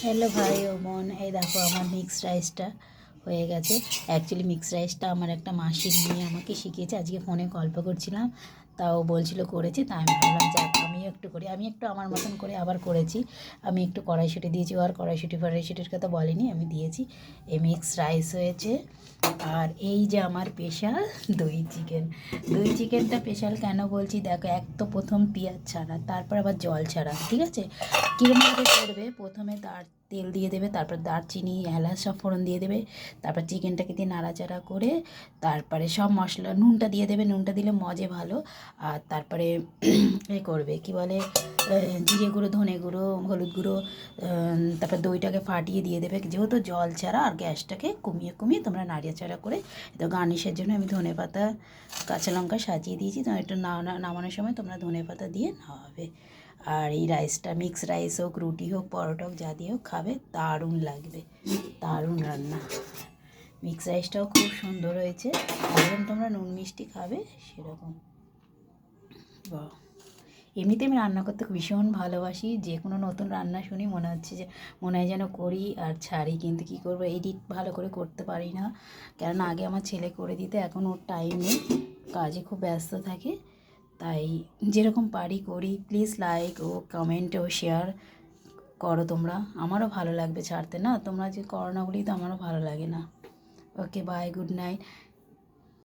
Hello ভাই ও বোন, এই দেখো আমার মিক্স রাইসটা হয়ে গেছে। অ্যাকচুয়ালি মিক্স রাইসটা আমার একটা মাসির মেয়ে আমাকে শিখিয়েছে। আজকে ফোনে গল্প করছিলাম, তাও বলছিল করেছি, তাই আমি ভাবলাম যাক আমিও একটু করি। আমি একটু আমার মতন করে আবার করেছি। আমি একটু কড়াইশুঁটি দিয়েছি, আর কড়াইশুঁটি ফড়াইশুঁটির কথা বলিনি, আমি দিয়েছি। এই মিক্স রাইস হয়েছে। আর এই যে আমার স্পেশাল দই চিকেন। দই চিকেনটা স্পেশাল কেন বলছি দেখো, এক তো প্রথম পেঁয়াজ ছাড়া, তারপর আবার জল ছাড়া, ঠিক আছে? কীরকমভাবে করবে, প্রথমে তেল দিয়ে দেবে, তারপর দারচিনি এলাচ সব ফোড়ন দিয়ে দেবে, তারপর চিকেনটাকে দিয়ে নাড়াচাড়া করে তারপরে সব মশলা, নুনটা দিয়ে দেবে, নুনটা দিলে মজে ভালো। আর তারপরে এ করবে কি বলে, জিরে গুঁড়ো, ধনে গুঁড়ো, হলুদ গুঁড়ো, তারপর দইটাকে ফাটিয়ে দিয়ে দেবে, যেহেতু জল ছাড়া। আর গ্যাসটাকে কমিয়ে কমিয়ে তোমরা নাড়াচাড়া করে, তো গার্নিশের জন্য আমি ধনেপাতা কাঁচা লঙ্কা সাজিয়ে দিয়েছি। তো একটু নামানোর সময় তোমরা ধনেপাতা দিয়ে নামাবে। আর এই রাইসটা মিক্স রাইস হোক, রুটি হোক, পরোটা হোক, যা দিয়ে হোক খাবে, দারুণ লাগবে, দারুণ রান্না। মিক্স রাইসটাও খুব সুন্দর হয়েছে, যেরকম তোমরা নুন মিষ্টি খাবে সেরকম। বাহ! এমনিতে আমি রান্না করতে ভীষণ ভালোবাসি। যে কোনো নতুন রান্না শুনি মনে হচ্ছে যে, মনে হয় যেন করি আর ছাড়ি, কিন্তু কী করবো, এডিট ভালো করে করতে পারি না। কেননা আগে আমার ছেলে করে দিতে, এখন ওর টাইম নেই, কাজে খুব ব্যস্ত থাকে। তাই যেরকম পারি করি। প্লিজ লাইক ও কমেন্ট ও শেয়ার করো তোমরা, আমারও ভালো লাগবে ছাড়তে। না তোমরা যে করো না বলেই তো আমারও ভালো লাগে না। ওকে, বাই, গুড নাইট।